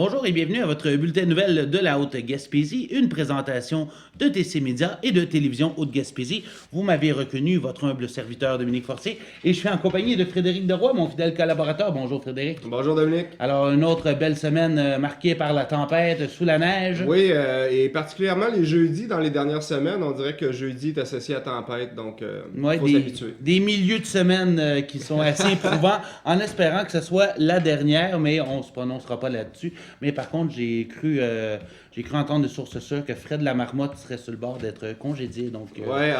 Bonjour et bienvenue à votre bulletin de nouvelles de la Haute-Gaspésie, une présentation de TC Média et de Télévision Haute-Gaspésie. Vous m'avez reconnu, votre humble serviteur Dominique Forcier, et je suis en compagnie de Frédéric Deroy, mon fidèle collaborateur. Bonjour Frédéric. Bonjour Dominique. Alors, une autre belle semaine marquée par la tempête, sous la neige. Oui, et particulièrement les jeudis dans les dernières semaines, on dirait que jeudi est associé à tempête, donc Ouais, faut s'habituer. des milieux de semaine qui sont assez éprouvants, en espérant que ce soit la dernière, mais on ne se prononcera pas là-dessus. Mais par contre, j'ai cru entendre de sources sûres que Fred Lamarmotte serait sur le bord d'être congédié. Donc, Ouais,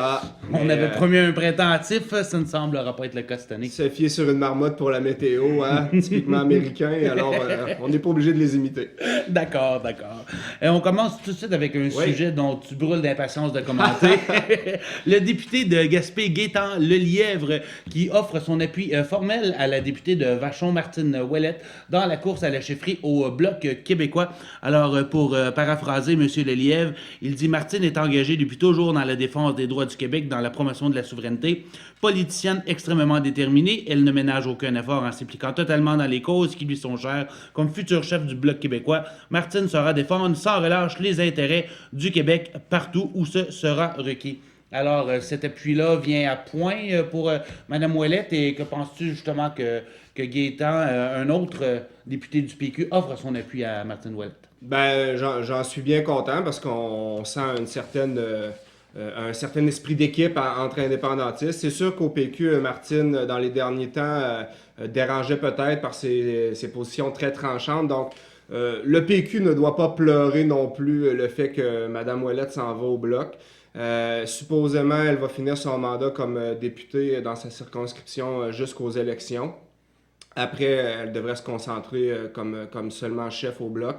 on avait promis un printemps hâtif, ça ne semblera pas être le cas cette année. se fier sur une marmotte pour la météo, hein, typiquement américain, alors on n'est pas obligé de les imiter. D'accord. Et on commence tout de suite avec un sujet dont tu brûles d'impatience de commenter. Le député de Gaspé, Gaétan Lelièvre, qui offre son appui formel à la députée de Vachon, Martine Ouellette, dans la course à la chefferie au Bloc québécois. Alors, pour paraphraser M. Lelièvre, il dit « Martine est engagée depuis toujours dans la défense des droits du Québec, dans la promotion de la souveraineté. Politicienne extrêmement déterminée, elle ne ménage aucun effort en s'impliquant totalement dans les causes qui lui sont chères. Comme futur chef du Bloc québécois, Martine saura défendre sans relâche les intérêts du Québec partout où ce sera requis. » Alors, cet appui-là vient à point pour Mme Ouellette. Et que penses-tu justement que Gaétan, un autre député du PQ, offre son appui à Martine Ouellette? Ben, j'en suis bien content parce qu'on sent un certain esprit d'équipe entre indépendantistes. C'est sûr qu'au PQ, Martine, dans les derniers temps, dérangeait peut-être par ses positions très tranchantes. Donc, le PQ ne doit pas pleurer non plus le fait que Mme Ouellette s'en va au Bloc. Supposément, elle va finir son mandat comme députée dans sa circonscription jusqu'aux élections. Après, elle devrait se concentrer comme seulement chef au Bloc.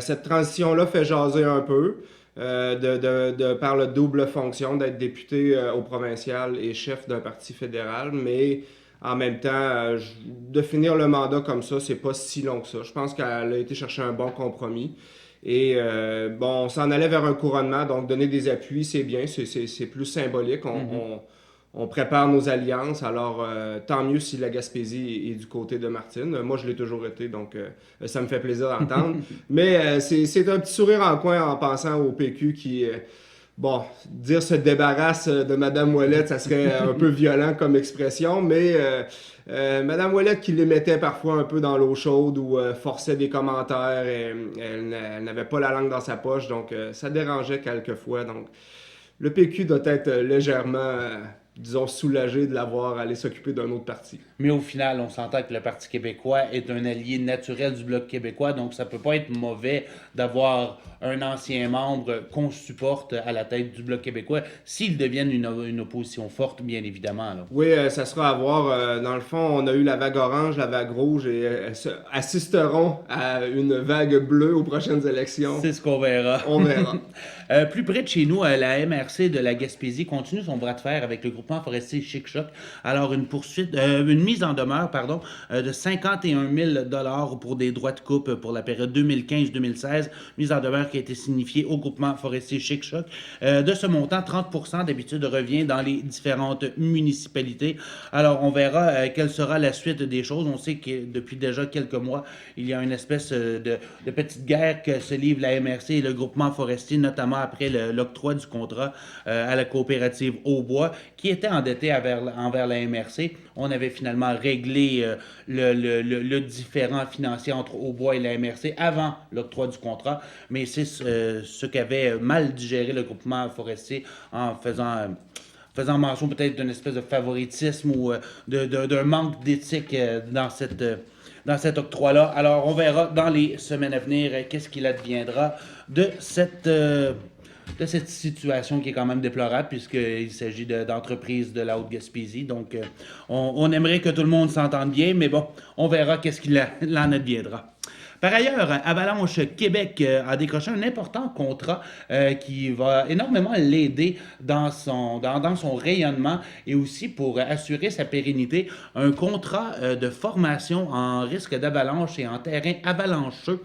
Cette transition-là fait jaser un peu par la double fonction d'être député au provincial et chef d'un parti fédéral, mais en même temps, de finir le mandat comme ça, c'est pas si long que ça. Je pense qu'elle a été chercher un bon compromis. Et bon, on s'en allait vers un couronnement, donc donner des appuis, c'est bien, c'est plus symbolique. On prépare nos alliances, alors tant mieux si la Gaspésie est du côté de Martine. Moi, je l'ai toujours été, donc ça me fait plaisir d'entendre. Mais c'est un petit sourire en coin en pensant au PQ qui, bon, dire se débarrasse de Mme Ouellette, ça serait un peu violent comme expression, mais Mme Ouellette qui les mettait parfois un peu dans l'eau chaude ou forçait des commentaires, elle n'avait pas la langue dans sa poche, donc ça dérangeait quelquefois. Donc le PQ doit être légèrement disons, soulagé de l'avoir allé s'occuper d'un autre parti. Mais au final, on s'entend que le Parti québécois est un allié naturel du Bloc québécois, donc ça peut pas être mauvais d'avoir un ancien membre qu'on supporte à la tête du Bloc québécois, s'ils deviennent une opposition forte, bien évidemment. Là. Oui, ça sera à voir. Dans le fond, on a eu la vague orange, la vague rouge, et assisteront à une vague bleue aux prochaines élections. C'est ce qu'on verra. On verra. Plus près de chez nous, la MRC de la Gaspésie continue son bras de fer avec le groupement forestier Chic-Choc. Alors, une mise en demeure, de 51 000 $ pour des droits de coupe pour la période 2015-2016. Mise en demeure qui a été signifiée au groupement forestier Chic-Choc. De ce montant, 30 % d'habitude revient dans les différentes municipalités. Alors, on verra quelle sera la suite des choses. On sait que depuis déjà quelques mois, il y a une espèce de petite guerre que se livrent la MRC et le groupement forestier, notamment après l'octroi du contrat à la coopérative Aubois, qui était endettée envers la MRC. On avait finalement réglé le différend financier entre Aubois et la MRC avant l'octroi du contrat, mais c'est ce qu'avait mal digéré le groupement forestier en faisant mention peut-être d'une espèce de favoritisme ou d'un manque d'éthique dans cet octroi-là. Alors, on verra dans les semaines à venir qu'est-ce qu'il adviendra de cette situation qui est quand même déplorable puisqu'il s'agit d'entreprises de la Haute-Gaspésie. Donc, on aimerait que tout le monde s'entende bien, mais bon, on verra qu'est-ce qu'il en adviendra. Par ailleurs, Avalanche Québec a décroché un important contrat qui va énormément l'aider dans son rayonnement et aussi pour assurer sa pérennité. Un contrat de formation en risque d'avalanche et en terrain avalancheux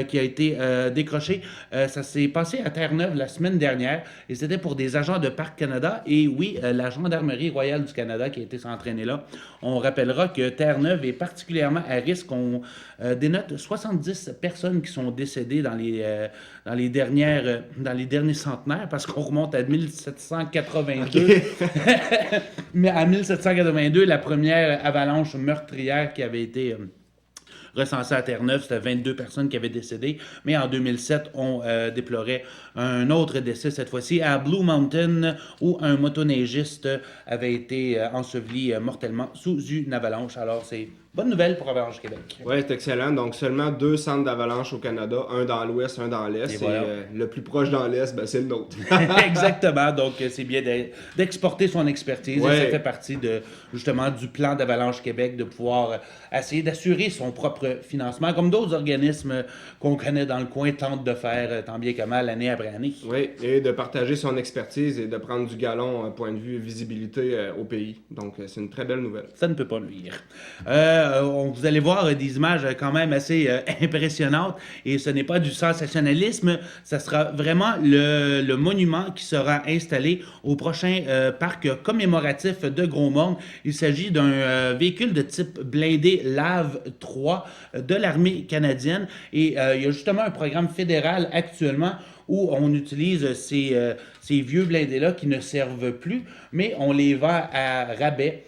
qui a été décroché. Ça s'est passé à Terre-Neuve la semaine dernière et c'était pour des agents de Parc Canada et oui, la Gendarmerie royale du Canada qui a été s'entraîner là. On rappellera que Terre-Neuve est particulièrement à risque. On dénote 60 70 personnes qui sont décédées dans les derniers centenaires, parce qu'on remonte à 1782. Okay. Mais à 1782, la première avalanche meurtrière qui avait été recensée à Terre-Neuve, c'était 22 personnes qui avaient décédé. Mais en 2007, on déplorait un autre décès, cette fois-ci à Blue Mountain, où un motoneigiste avait été enseveli mortellement sous une avalanche. Alors, c'est bonne nouvelle pour Avalanche Québec. Oui, c'est excellent. Donc, seulement 2 centres d'avalanche au Canada, un dans l'ouest, un dans l'est. Et voilà. le plus proche dans l'est, ben, c'est le nôtre. Exactement. Donc, c'est bien d'exporter son expertise. Ouais. Et ça fait partie justement du plan d'Avalanche Québec de pouvoir essayer d'assurer son propre financement, comme d'autres organismes qu'on connaît dans le coin tentent de faire tant bien que mal année après année. Oui, et de partager son expertise et de prendre du galon point de vue visibilité au pays. Donc, c'est une très belle nouvelle. Ça ne peut pas nuire. Vous allez voir des images quand même assez impressionnantes et ce n'est pas du sensationnalisme, ça sera vraiment le monument qui sera installé au prochain parc commémoratif de Gros-Morne. Il s'agit d'un véhicule de type blindé LAV 3 de l'armée canadienne et il y a justement un programme fédéral actuellement où on utilise ces vieux blindés-là qui ne servent plus, mais on les vend à rabais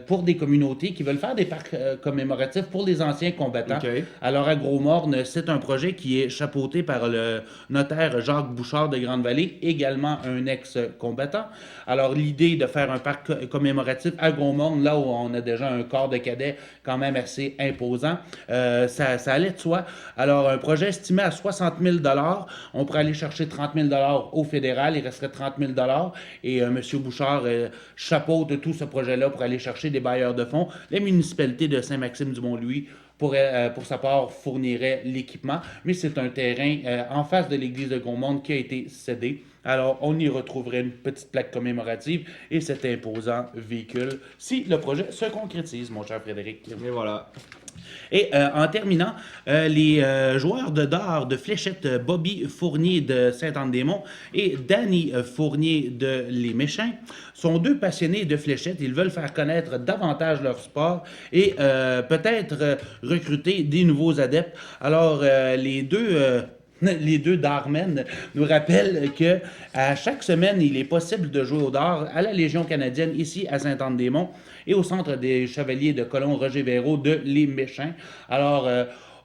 pour des communautés qui veulent faire des parcs commémoratifs pour les anciens combattants. Okay. Alors, à Gros-Morne, c'est un projet qui est chapeauté par le notaire Jacques Bouchard de Grande-Vallée, également un ex-combattant. Alors, l'idée de faire un parc commémoratif à Gros-Morne, là où on a déjà un corps de cadets quand même assez imposant, ça allait de soi. Alors, un projet estimé à 60 000 $, on pourrait aller chercher 30 000 $ au fédéral, il resterait 30 000 $, et M. Bouchard chapeaute tout ce projet-là pour aller chercher des bailleurs de fonds. La municipalité de Saint-Maxime-du-Mont-Louis, pour sa part, fournirait l'équipement, mais c'est un terrain en face de l'église de Gros-Morne qui a été cédé. Alors, on y retrouverait une petite plaque commémorative et cet imposant véhicule si le projet se concrétise, mon cher Frédéric. Et voilà. Et en terminant, les joueurs de dard de fléchette Bobby Fournier de Saint-Anne-des-Monts et Danny Fournier de Les Méchins sont deux passionnés de fléchettes. Ils veulent faire connaître davantage leur sport et peut-être recruter des nouveaux adeptes. Alors, les deux darmen nous rappellent que à chaque semaine, il est possible de jouer au dard à la Légion canadienne ici à Saint-Anne-des-Monts et au Centre des Chevaliers de Colomb Roger Véraud de Les Méchins. Alors,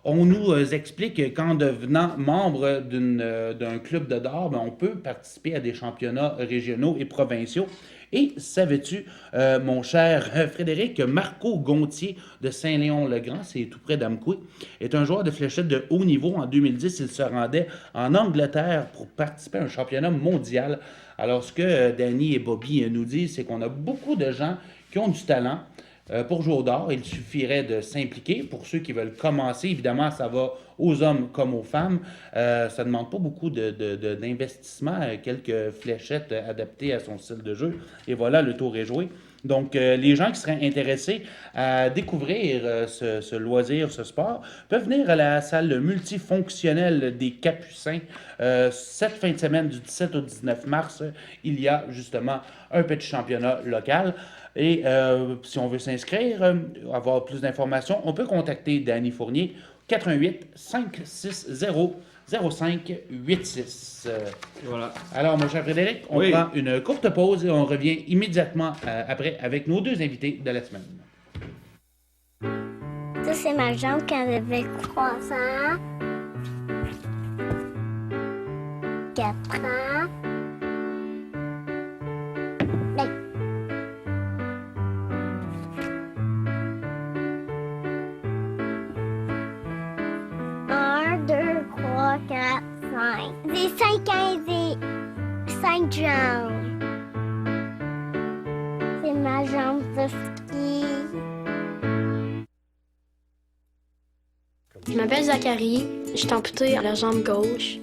on nous explique qu'en devenant membre d'un club de dard, on peut participer à des championnats régionaux et provinciaux. Et savais-tu, mon cher Frédéric, Marco Gontier de Saint-Léon-le-Grand, c'est tout près d'Amqui, est un joueur de fléchette de haut niveau. En 2010, il se rendait en Angleterre pour participer à un championnat mondial. Alors, ce que Danny et Bobby nous disent, c'est qu'on a beaucoup de gens qui ont du talent pour jouer au dard. Il suffirait de s'impliquer. Pour ceux qui veulent commencer, évidemment, ça va aux hommes comme aux femmes. Ça ne demande pas beaucoup d'investissement, quelques fléchettes adaptées à son style de jeu. Et voilà, le tour est joué. Donc, les gens qui seraient intéressés à découvrir ce loisir, ce sport, peuvent venir à la salle multifonctionnelle des Capucins. Cette fin de semaine du 17 au 19 mars, il y a justement un petit championnat local. Et si on veut s'inscrire, avoir plus d'informations, on peut contacter Danny Fournier, 88 560 0586. Voilà. Alors, mon cher Frédéric, on prend une courte pause et on revient immédiatement après avec nos deux invités de la semaine. Ça, c'est ma jambe quand j'avais 3 ans, 4 ans. Ben. 1, 2, 3, 4, 5. J'ai 5 ans et j'ai 5 jambes. C'est ma jambe de ski. Je m'appelle Zachary, je suis amputé à la jambe gauche.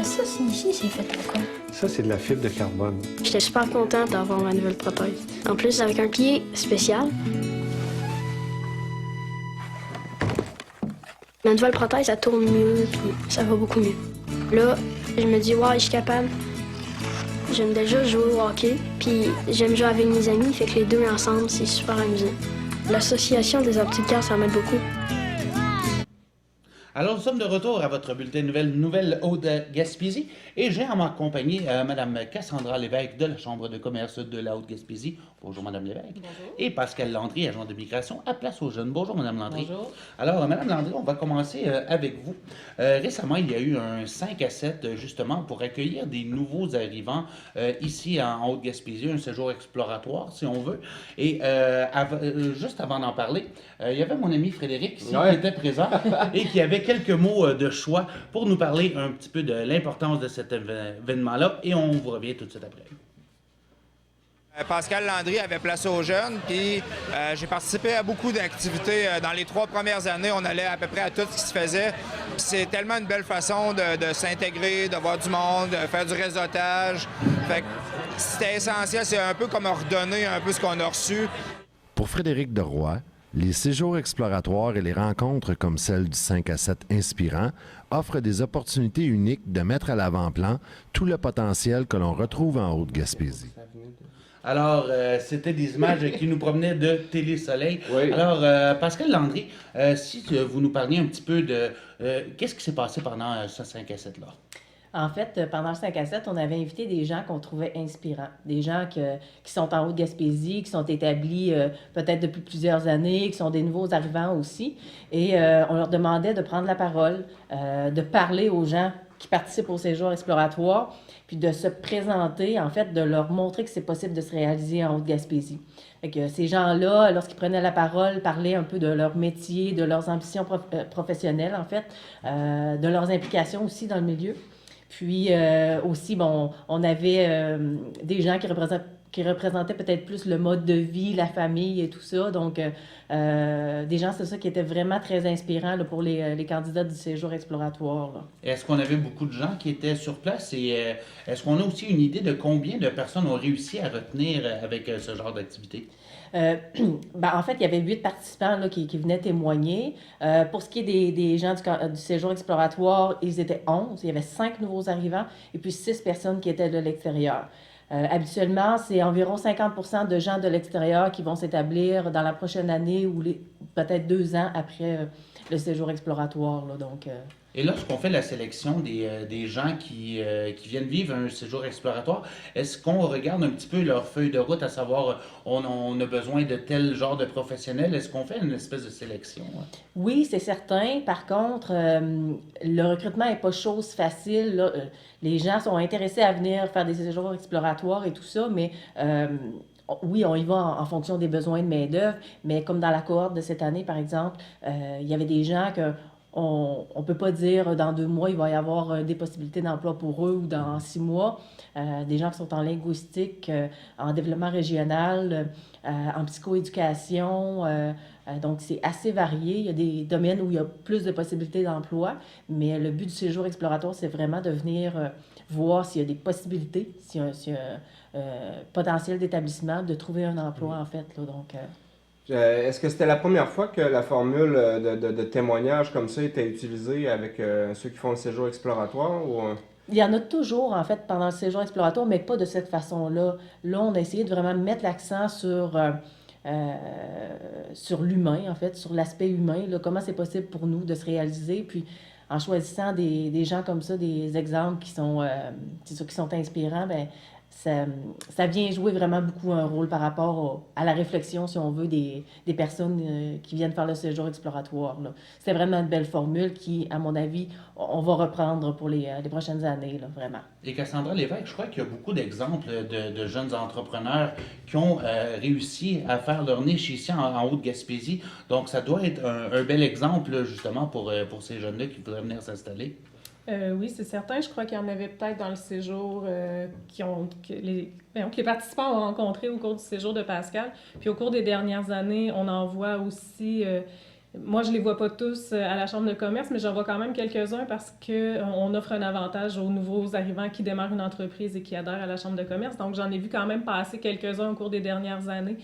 Ça, c'est ici, c'est fait pourquoi? Ça, c'est de la fibre de carbone. J'étais super content d'avoir ma nouvelle prothèse. En plus, avec un pied spécial. Ma nouvelle prothèse, elle tourne mieux, puis ça va beaucoup mieux. Là, je me dis, ouais, je suis capable. J'aime déjà jouer au hockey, puis j'aime jouer avec mes amis, fait que les deux ensemble, c'est super amusant. L'association des aptitudes, ça m'aide beaucoup. Alors, nous sommes de retour à votre bulletin de Nouvelle Haute-Gaspésie et j'ai en ma compagnie Mme Cassandra Lévesque de la Chambre de commerce de la Haute-Gaspésie. Bonjour, Mme Lévesque. Bonjour. Et Pascal Landry, agent de migration à Place aux Jeunes. Bonjour, Mme Landry. Bonjour. Alors, Mme Landry, on va commencer avec vous. Récemment, il y a eu un 5 à 7 justement pour accueillir des nouveaux arrivants ici en Haute-Gaspésie, un séjour exploratoire, si on veut. Et juste avant d'en parler, il y avait mon ami Frédéric ici qui était présent et qui avait quelques mots de choix pour nous parler un petit peu de l'importance de cet événement-là et on vous revient tout de suite après. Pascal Landry avait Place aux Jeunes, puis j'ai participé à beaucoup d'activités. Dans les 3 premières années, on allait à peu près à tout ce qui se faisait. Puis c'est tellement une belle façon de s'intégrer, de voir du monde, de faire du réseautage. Fait que c'était essentiel, c'est un peu comme redonner un peu ce qu'on a reçu. Pour Frédéric Deroy, les séjours exploratoires et les rencontres comme celle du 5 à 7 inspirant offrent des opportunités uniques de mettre à l'avant-plan tout le potentiel que l'on retrouve en Haute-Gaspésie. Alors, c'était des images qui nous provenaient de Télé-Soleil. Oui. Alors, Pascal Landry, si vous nous parliez un petit peu de qu'est-ce qui s'est passé pendant ce 5 à 7-là? En fait, pendant le 5 à 7, on avait invité des gens qu'on trouvait inspirants. Des gens qui sont en Haute-Gaspésie, qui sont établis peut-être depuis plusieurs années, qui sont des nouveaux arrivants aussi. Et on leur demandait de prendre la parole, de parler aux gens qui participent au séjour exploratoire, puis de se présenter, en fait, de leur montrer que c'est possible de se réaliser en Haute-Gaspésie. Fait que ces gens-là, lorsqu'ils prenaient la parole, parlaient un peu de leur métier, de leurs ambitions professionnelles, en fait, de leurs implications aussi dans le milieu. Puis aussi, bon, on avait des gens qui représentaient peut-être plus le mode de vie, la famille et tout ça. Donc, des gens, c'est ça qui était vraiment très inspirant là, pour les candidats du séjour exploratoire. Là. Est-ce qu'on avait beaucoup de gens qui étaient sur place et est-ce qu'on a aussi une idée de combien de personnes ont réussi à retenir avec ce genre d'activité? En fait, il y avait 8 participants là, qui venaient témoigner. Pour ce qui est des gens du séjour exploratoire, ils étaient 11. Il y avait 5 nouveaux arrivants et puis 6 personnes qui étaient de l'extérieur. Habituellement, c'est environ 50% de gens de l'extérieur qui vont s'établir dans la prochaine année ou peut-être 2 ans après le séjour exploratoire. Là, donc, Et lorsqu'on fait la sélection des gens qui viennent vivre un séjour exploratoire, est-ce qu'on regarde un petit peu leur feuille de route, à savoir on a besoin de tel genre de professionnel? Est-ce qu'on fait une espèce de sélection? Oui, c'est certain. Par contre, le recrutement n'est pas chose facile. Là. Les gens sont intéressés à venir faire des séjours exploratoires et tout ça, mais oui, on y va en fonction des besoins de main-d'œuvre, mais comme dans la cohorte de cette année, par exemple, il y avait des gens que on ne peut pas dire dans 2 mois, il va y avoir des possibilités d'emploi pour eux ou dans 6 mois. Des gens qui sont en linguistique, en développement régional, en psychoéducation. Donc, c'est assez varié. Il y a des domaines où il y a plus de possibilités d'emploi, mais le but du séjour exploratoire, c'est vraiment de venir voir s'il y a des possibilités, s'il y a un potentiel d'établissement, de trouver un emploi, en fait. Là, donc, Est-ce que c'était la première fois que la formule de témoignage comme ça était utilisée avec ceux qui font le séjour exploratoire? Il y en a toujours, en fait, pendant le séjour exploratoire, mais pas de cette façon-là. Là, on a essayé de vraiment mettre l'accent sur l'humain, en fait, sur l'aspect humain, là, comment c'est possible pour nous de se réaliser. Puis, en choisissant des gens comme ça, des exemples qui sont inspirants, bien, ça vient jouer vraiment beaucoup un rôle par rapport à la réflexion, si on veut, des personnes qui viennent faire le séjour exploratoire. Là. C'est vraiment une belle formule qui, à mon avis, on va reprendre pour les prochaines années, là, vraiment. Et Cassandra Lévesque, je crois qu'il y a beaucoup d'exemples de jeunes entrepreneurs qui ont réussi à faire leur niche ici en Haute-Gaspésie. Donc, ça doit être un bel exemple, justement, pour ces jeunes-là qui voudraient venir s'installer. Oui, c'est certain. Je crois qu'il y en avait peut-être dans le séjour que les participants ont rencontré au cours du séjour de Pascal. Puis au cours des dernières années, on en voit aussi... moi, je les vois pas tous à la Chambre de commerce, mais j'en vois quand même quelques-uns parce qu'on offre un avantage aux nouveaux arrivants qui démarrent une entreprise et qui adhèrent à la Chambre de commerce. Donc, j'en ai vu quand même passer quelques-uns au cours des dernières années.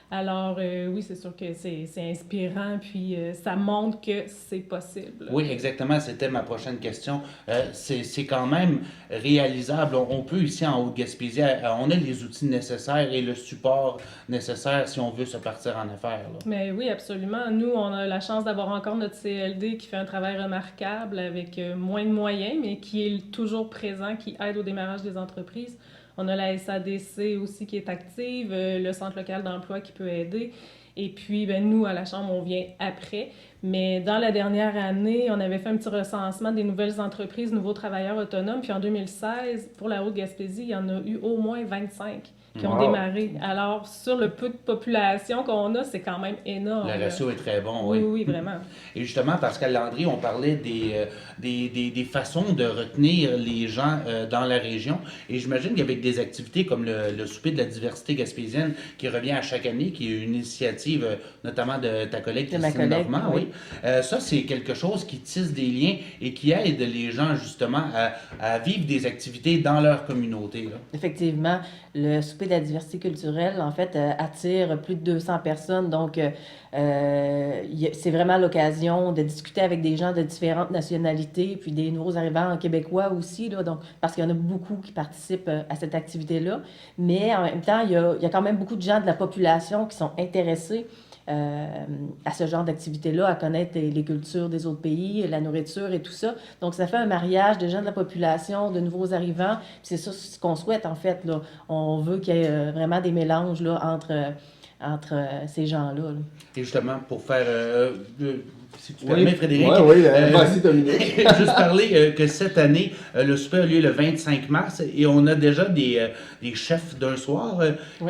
Alors, oui, c'est sûr que c'est inspirant, puis ça montre que c'est possible. Oui, exactement. C'était ma prochaine question. C'est quand même réalisable. On peut ici en Haute-Gaspésie, on a les outils nécessaires et le support nécessaire si on veut se partir en affaires. Là. Mais oui, absolument. Nous, on a la chance d'avoir encore notre CLD qui fait un travail remarquable avec moins de moyens, mais qui est toujours présent, qui aide au démarrage des entreprises. On a la SADC aussi qui est active, le Centre local d'emploi qui peut aider. Et puis, ben, nous, à la Chambre, on vient après. Mais dans la dernière année, on avait fait un petit recensement des nouvelles entreprises, nouveaux travailleurs autonomes. Puis en 2016, pour la Haute-Gaspésie, il y en a eu au moins 25 qui ont démarré. Alors, sur le peu de population qu'on a, c'est quand même énorme. Le ratio est très bon, oui. Oui, oui, vraiment. Et justement, Pascal Landry, on parlait des façons de retenir les gens dans la région. Et j'imagine qu'avec des activités comme le souper de la diversité gaspésienne qui revient à chaque année, qui est une initiative notamment de ta collègue Christine Normand, oui. Ça, c'est quelque chose qui tisse des liens et qui aide les gens justement à vivre des activités dans leur communauté. Là. Effectivement, le souper de la diversité culturelle, en fait, attire plus de 200 personnes. Donc, c'est vraiment l'occasion de discuter avec des gens de différentes nationalités, puis des nouveaux arrivants québécois aussi, là, donc, parce qu'il y en a beaucoup qui participent à cette activité-là. Mais en même temps, il y a quand même beaucoup de gens de la population qui sont intéressés à ce genre d'activité-là, à connaître les cultures des autres pays, la nourriture et tout ça. Donc, ça fait un mariage de gens de la population, de nouveaux arrivants. Puis c'est ça ce qu'on souhaite, en fait. Là. On veut qu'il y ait vraiment des mélanges là, entre ces gens-là. Là. Et justement, pour faire... si tu permets, Frédéric. Oui, vas-y, Dominique. Juste parler que cette année, le souper a lieu le 25 mars et on a déjà des chefs d'un soir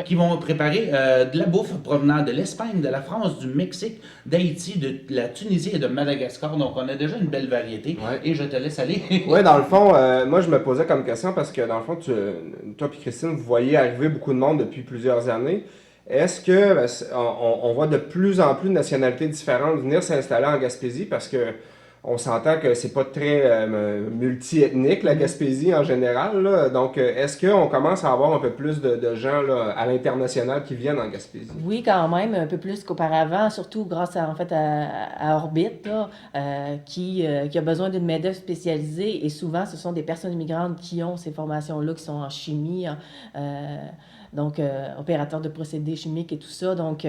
qui vont préparer de la bouffe provenant de l'Espagne, de la France, du Mexique, d'Haïti, de la Tunisie et de Madagascar. Donc, on a déjà une belle variété. Et je te laisse aller. Oui, dans le fond, moi, je me posais comme question parce que, dans le fond, toi et Christine, vous voyez arriver beaucoup de monde depuis plusieurs années. Est-ce que on voit de plus en plus de nationalités différentes venir s'installer en Gaspésie parce que on s'entend que c'est pas très multi-ethnique la Gaspésie en général, là. Donc est-ce qu'on commence à avoir un peu plus de gens là, à l'international qui viennent en Gaspésie? Oui, quand même, un peu plus qu'auparavant, surtout grâce à Orbit, là, qui a besoin d'une main-d'œuvre spécialisée et souvent ce sont des personnes immigrantes qui ont ces formations-là, qui sont en chimie, donc opérateurs de procédés chimiques et tout ça. Donc,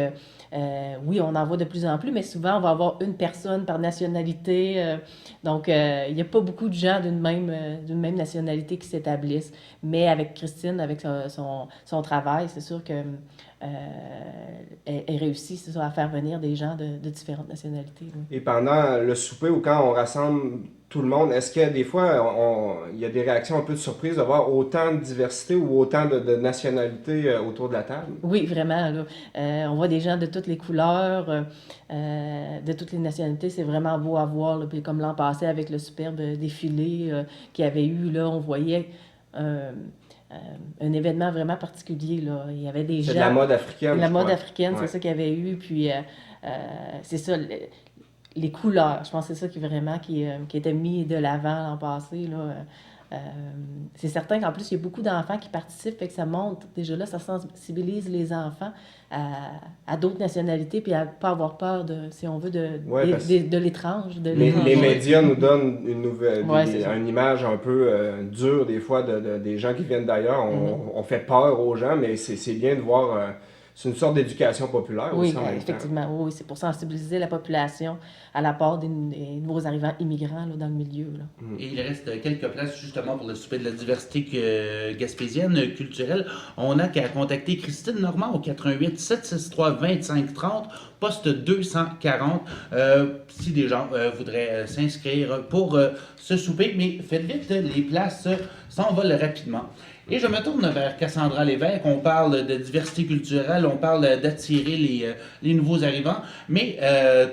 oui, on en voit de plus en plus, mais souvent, on va avoir une personne par nationalité. Donc, il n'y a pas beaucoup de gens d'une même nationalité qui s'établissent. Mais avec Christine, avec son travail, c'est sûr que elle réussit, c'est ça, à faire venir des gens de différentes nationalités. Oui. Et pendant le souper ou quand on rassemble tout le monde, est-ce que des fois, il y a des réactions un peu de surprise de voir autant de diversité ou autant de nationalités autour de la table? Oui, vraiment. Là. On voit des gens de toutes les couleurs, de toutes les nationalités. C'est vraiment beau à voir. Là. Puis comme l'an passé, avec le superbe défilé qu'il y avait eu, là, on voyait un événement vraiment particulier. Là. Il y avait des gens... C'est de la mode africaine. La mode africaine, c'est ça qu'il y avait eu. Puis c'est ça... Les couleurs, je pense que c'est ça qui était mis de l'avant l'an passé. Là. C'est certain qu'en plus, il y a beaucoup d'enfants qui participent, fait que ça montre, déjà là, ça sensibilise les enfants à d'autres nationalités, puis à ne pas avoir peur, si on veut, de l'étrange. Les médias nous donnent une image un peu dure, des fois, des gens qui viennent d'ailleurs. On fait peur aux gens, mais c'est bien de voir... c'est une sorte d'éducation populaire aussi en même effectivement. temps. Oui, c'est pour sensibiliser la population à l'apport des nouveaux arrivants immigrants là, dans le milieu. Là. Et il reste quelques places justement pour le souper de la diversité gaspésienne culturelle. On n'a qu'à contacter Christine Normand au 88 763 25 30, poste 240, si des gens voudraient s'inscrire pour ce souper. Mais faites vite, les places s'envolent rapidement. Et je me tourne vers Cassandra Lévesque. On parle de diversité culturelle, on parle d'attirer les nouveaux arrivants, mais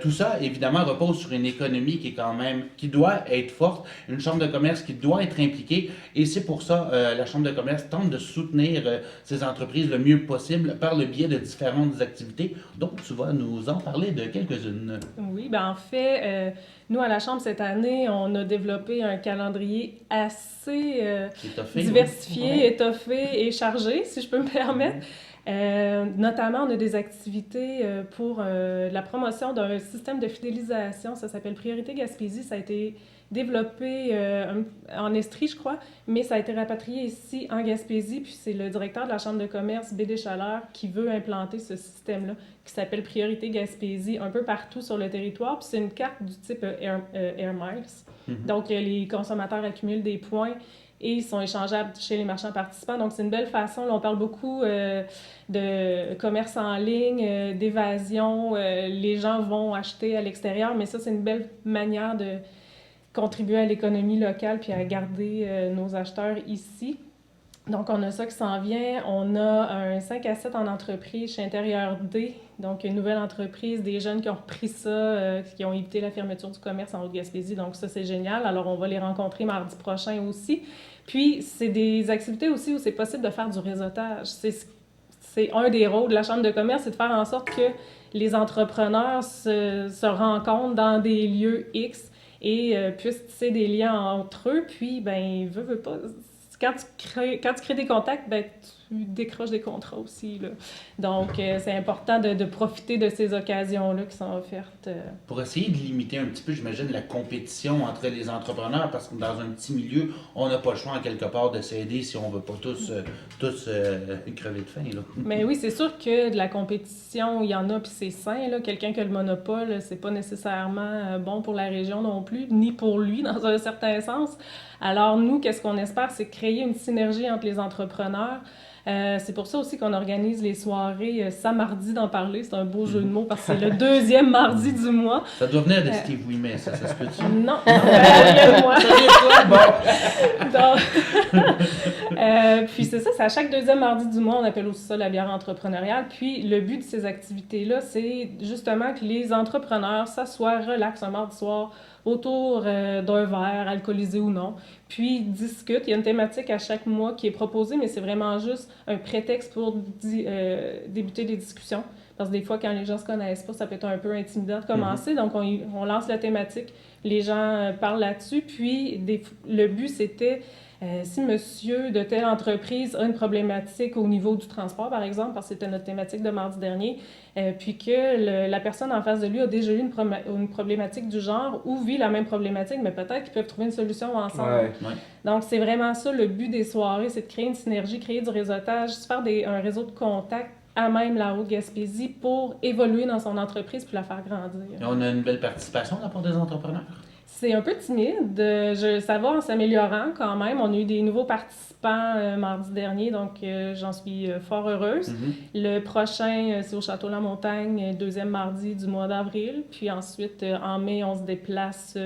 tout ça, évidemment, repose sur une économie qui doit être forte, une chambre de commerce qui doit être impliquée, et c'est pour ça la chambre de commerce tente de soutenir ces entreprises le mieux possible par le biais de différentes activités. Donc, tu vas nous en parler de quelques-unes. Oui, bien en fait... nous, à la Chambre, cette année, on a développé un calendrier assez diversifié, étoffé et chargé, si je peux me permettre. Notamment, on a des activités pour la promotion d'un système de fidélisation. Ça s'appelle Priorité Gaspésie. Ça a été développé en Estrie, je crois, mais ça a été rapatrié ici en Gaspésie. Puis c'est le directeur de la Chambre de commerce, BD Chaleur, qui veut implanter ce système-là, qui s'appelle Priorité Gaspésie, un peu partout sur le territoire. Puis c'est une carte du type Air Miles. Donc, les consommateurs accumulent des points et ils sont échangeables chez les marchands participants. Donc, c'est une belle façon. Là, on parle beaucoup de commerce en ligne, d'évasion. Les gens vont acheter à l'extérieur, mais ça, c'est une belle manière de contribuer à l'économie locale puis à garder nos acheteurs ici. Donc, on a ça qui s'en vient. On a un 5 à 7 en entreprise chez Intérieur D, donc une nouvelle entreprise, des jeunes qui ont repris ça, qui ont évité la fermeture du commerce en Haute-Gaspésie. Donc, ça, c'est génial. Alors, on va les rencontrer mardi prochain aussi. Puis, c'est des activités aussi où c'est possible de faire du réseautage. C'est un des rôles de la Chambre de commerce, c'est de faire en sorte que les entrepreneurs se rencontrent dans des lieux X et puissent tisser des liens entre eux. Puis, ben, veut pas... Quand tu crées des contacts, ben, tu décroches des contrats aussi, là. Donc, c'est important de profiter de ces occasions-là qui sont offertes. Pour essayer de limiter un petit peu, j'imagine, la compétition entre les entrepreneurs, parce que dans un petit milieu, on n'a pas le choix, en quelque part, de s'aider si on ne veut pas tous crever de faim, là. Mais oui, c'est sûr que de la compétition, il y en a, puis c'est sain, là. Quelqu'un qui a le monopole, c'est pas nécessairement bon pour la région non plus, ni pour lui, dans un certain sens. Alors, nous, qu'est-ce qu'on espère, c'est créer une synergie entre les entrepreneurs. C'est pour ça aussi qu'on organise les soirées Ça mardi d'en parler. C'est un beau jeu de mots parce que c'est le deuxième mardi du mois. Ça doit venir de Steve Ouimet, ça se peut-tu? Non, rien de moi. Puis c'est ça, c'est à chaque deuxième mardi du mois, on appelle aussi ça la bière entrepreneuriale. Puis le but de ces activités-là, c'est justement que les entrepreneurs s'assoient relax un mardi soir autour d'un verre, alcoolisé ou non, puis discutent. Il y a une thématique à chaque mois qui est proposée, mais c'est vraiment juste un prétexte pour débuter des discussions. Parce que des fois, quand les gens ne se connaissent pas, ça peut être un peu intimidant de commencer. Donc, on lance la thématique, les gens parlent là-dessus. Puis, le but, c'était... si monsieur de telle entreprise a une problématique au niveau du transport, par exemple, parce que c'était notre thématique de mardi dernier, puis que la personne en face de lui a déjà eu une problématique du genre ou vit la même problématique, mais peut-être qu'ils peuvent trouver une solution ensemble. Ouais. Donc, c'est vraiment ça le but des soirées, c'est de créer une synergie, créer du réseautage, faire un réseau de contacts à même la Haute-Gaspésie pour évoluer dans son entreprise puis la faire grandir. Et on a une belle participation de la part des entrepreneurs? C'est un peu timide. Ça va en s'améliorant quand même. On a eu des nouveaux participants mardi dernier, donc j'en suis fort heureuse. Le prochain, c'est au Château La Montagne, deuxième mardi du mois d'avril. Puis ensuite, en mai, on se déplace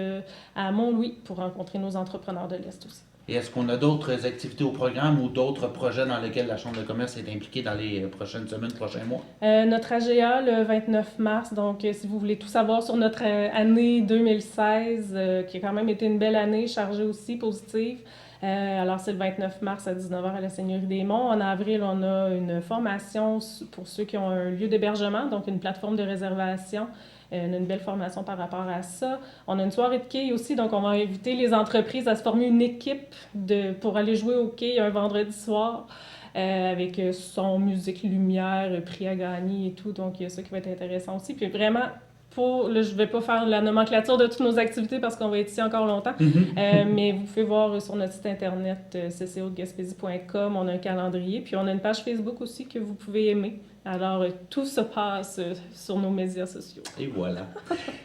à Mont-Louis pour rencontrer nos entrepreneurs de l'Est aussi. Et est-ce qu'on a d'autres activités au programme ou d'autres projets dans lesquels la Chambre de commerce est impliquée dans les prochaines semaines, prochains mois? Notre AGA, le 29 mars, donc si vous voulez tout savoir sur notre année 2016, qui a quand même été une belle année, chargée aussi, positive. Alors, c'est le 29 mars à 19h à la Seigneurie des Monts. En avril, on a une formation pour ceux qui ont un lieu d'hébergement, donc une plateforme de réservation. On a une belle formation par rapport à ça. On a une soirée de quai aussi, donc on va inviter les entreprises à se former une équipe pour aller jouer au quai un vendredi soir avec son, musique, lumière, prix à gagner et tout. Donc, il y a ça qui va être intéressant aussi. Puis vraiment, là, je ne vais pas faire la nomenclature de toutes nos activités parce qu'on va être ici encore longtemps, mais vous pouvez voir sur notre site internet ccodegaspésie.com, on a un calendrier, puis on a une page Facebook aussi que vous pouvez aimer. Alors, tout se passe sur nos médias sociaux. Et voilà.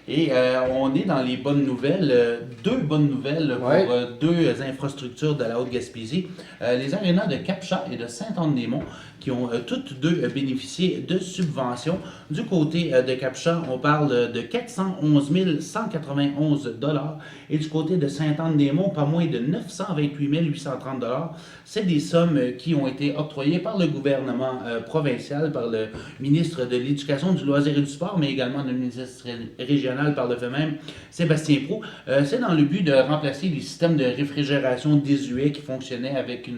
Et on est dans les bonnes nouvelles. Deux bonnes nouvelles pour deux infrastructures de la Haute-Gaspésie. Les arénas de Cap-Chat et de Sainte-Anne-des-Monts qui ont toutes deux bénéficié de subventions. Du côté de Cap-Chat, on parle de 411 191 $. Et du côté de Sainte-Anne-des-Monts, pas moins de 928 830 $. C'est des sommes qui ont été octroyées par le gouvernement provincial, par le ministre de l'Éducation, du loisir et du sport, mais également le ministre régional par le fait même, Sébastien Proulx. C'est dans le but de remplacer les systèmes de réfrigération désuets qui fonctionnaient avec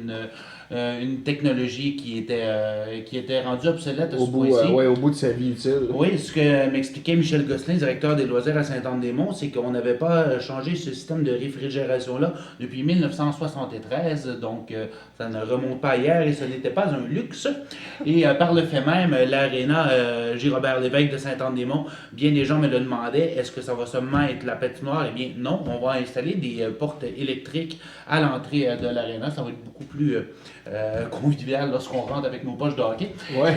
une technologie qui était rendue obsolète à Au ce bout, point-ci. au bout de sa vie utile. Oui, ce que m'expliquait Michel Gosselin, directeur des loisirs à Saint-Anne-des-Monts, c'est qu'on n'avait pas changé ce système de réfrigération-là depuis 1973, donc ça ne remonte pas hier et ce n'était pas un luxe. Et par le fait même, l'aréna J-Robert Lévesque de Saint-Anne-des-Monts, bien des gens me le demandaient, est-ce que ça va seulement être la patinoire? Eh bien non, on va installer des portes électriques à l'entrée de l'aréna, ça va être beaucoup plus convivial lorsqu'on rentre avec nos poches de hockey. Ouais.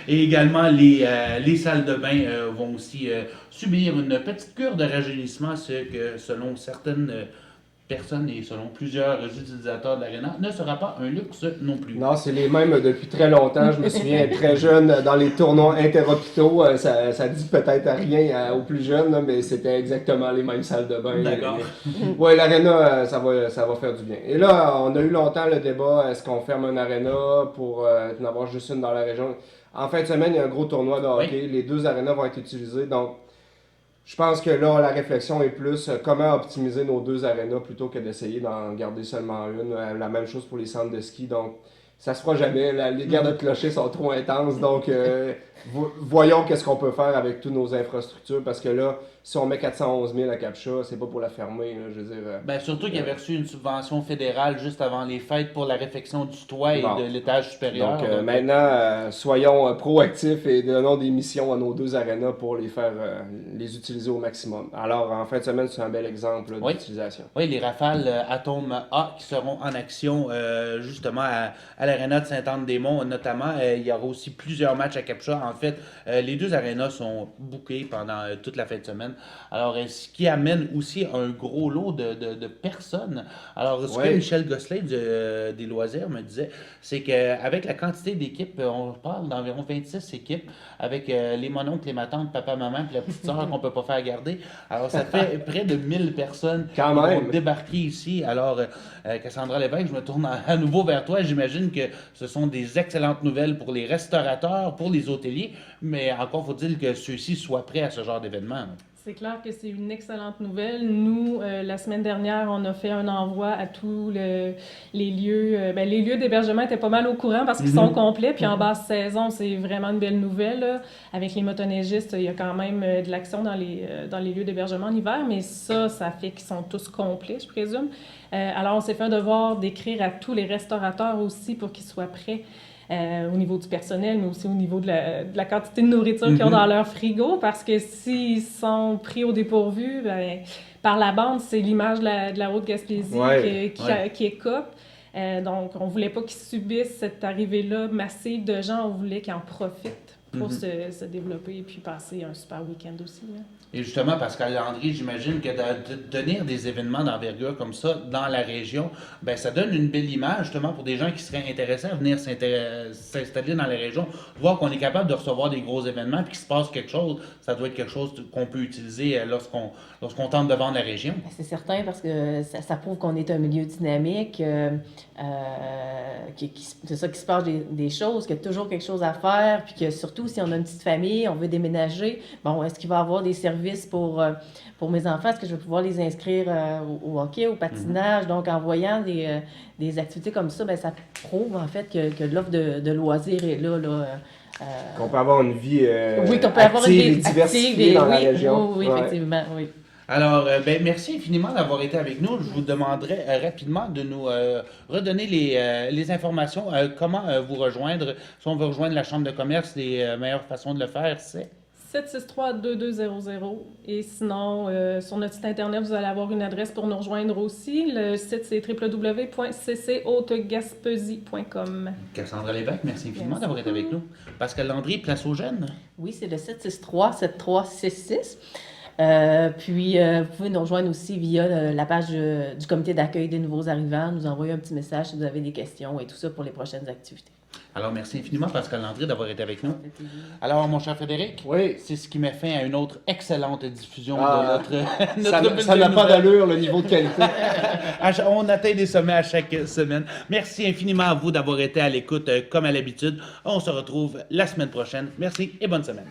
Et également, les salles de bain vont aussi subir une petite cure de rajeunissement, ce que, selon certaines personnes et selon plusieurs utilisateurs de l'aréna, ne sera pas un luxe non plus. Non, c'est les mêmes depuis très longtemps. Je me souviens être très jeune dans les tournois interhôpitaux. Ça dit peut-être rien aux plus jeunes, là, mais c'était exactement les mêmes salles de bain. D'accord. Oui, l'aréna, ça va faire du bien. Et là, on a eu longtemps le débat, est-ce qu'on ferme un aréna pour en avoir juste une dans la région? En fin de semaine, il y a un gros tournoi de hockey. Les 2 arénas vont être utilisés. Donc, je pense que là, la réflexion est plus comment optimiser nos 2 arénas plutôt que d'essayer d'en garder seulement une. La même chose pour les centres de ski. Donc, ça se fera jamais. Les guerres de clochers sont trop intenses. Donc, voyons qu'est-ce qu'on peut faire avec toutes nos infrastructures. Parce que là, si on met 411 000 à Captcha, c'est pas pour la fermer. Là, je veux dire, Ben, surtout qu'il avait reçu une subvention fédérale juste avant les fêtes pour la réfection du toit et de l'étage supérieur. Donc, maintenant, soyons proactifs et donnons des missions à nos 2 arénas pour les utiliser au maximum. Alors, en fin de semaine, c'est un bel exemple là, d'utilisation. Oui, les Rafales Atome A qui seront en action justement à l'aréna de Saint-Anne-des-Monts notamment. Il y aura aussi plusieurs matchs à Captcha. En fait, les 2 arénas sont bookés pendant toute la fin de semaine. Alors, ce qui amène aussi un gros lot de personnes. Alors, ce que Michel Gosselin des loisirs me disait, c'est qu'avec la quantité d'équipes, on parle d'environ 26 équipes, avec les mononcles, les matantes, papa, maman, puis la petite sœur qu'on peut pas faire garder. Alors, ça fait près de 1000 personnes qui vont débarquer ici. Alors, Cassandra Lévesque, je me tourne à nouveau vers toi. J'imagine que ce sont des excellentes nouvelles pour les restaurateurs, pour les hôteliers, mais encore faut-il que ceux-ci soient prêts à ce genre d'événement. C'est clair que c'est une excellente nouvelle. Nous, la semaine dernière, on a fait un envoi à tous les lieux. Les lieux d'hébergement étaient pas mal au courant parce qu'ils sont complets. Puis en basse saison, c'est vraiment une belle nouvelle. Là. Avec les motoneigistes, il y a quand même de l'action dans les lieux d'hébergement en hiver, mais ça fait qu'ils sont tous complets, je présume. Alors, on s'est fait un devoir d'écrire à tous les restaurateurs aussi pour qu'ils soient prêts. Au niveau du personnel, mais aussi au niveau de la quantité de nourriture qu'ils ont dans leur frigo, parce que s'ils sont pris au dépourvu, par la bande, c'est l'image de la Haute-Gaspésie qui écope. Donc, on ne voulait pas qu'ils subissent cette arrivée-là massive de gens, on voulait qu'ils en profitent pour se développer et puis passer un super week-end aussi. Là. Et justement, Pascal Landry, j'imagine que de tenir des événements d'envergure comme ça dans la région, ben ça donne une belle image justement pour des gens qui seraient intéressés à venir s'installer dans la région, voir qu'on est capable de recevoir des gros événements puis qu'il se passe quelque chose. Ça doit être quelque chose qu'on peut utiliser lorsqu'on tente de vendre la région. C'est certain parce que ça prouve qu'on est un milieu dynamique, c'est ça qui se passe des choses, qu'il y a toujours quelque chose à faire, puis que surtout si on a une petite famille, on veut déménager, bon, est-ce qu'il va y avoir des services pour mes enfants? Est-ce que je vais pouvoir les inscrire au hockey, au patinage? Donc, en voyant des activités comme ça, ben, ça prouve en fait que l'offre de loisirs est là. Qu'on peut avoir une vie active et diversifiée dans la région. Oui, effectivement, oui. Alors, merci infiniment d'avoir été avec nous. Je vous demanderai rapidement de nous redonner les informations. Comment vous rejoindre? Si on veut rejoindre la Chambre de commerce, les meilleures façons de le faire, c'est... 763-2200. Et sinon, sur notre site Internet, vous allez avoir une adresse pour nous rejoindre aussi. Le site, c'est www.ccautegaspésie.com. Cassandra Lévesque, merci infiniment d'avoir été avec nous. Pascal Landry, place aux jeunes. Oui, c'est le 763-7366. Puis, vous pouvez nous rejoindre aussi via la page du comité d'accueil des nouveaux arrivants, nous envoyer un petit message si vous avez des questions et tout ça pour les prochaines activités. Alors, merci infiniment, Pascal Landry, d'avoir été avec nous. Alors, mon cher Frédéric, c'est ce qui met fin à une autre excellente diffusion de notre ça n'a pas d'allure, le niveau de qualité. On atteint des sommets à chaque semaine. Merci infiniment à vous d'avoir été à l'écoute comme à l'habitude. On se retrouve la semaine prochaine. Merci et bonne semaine.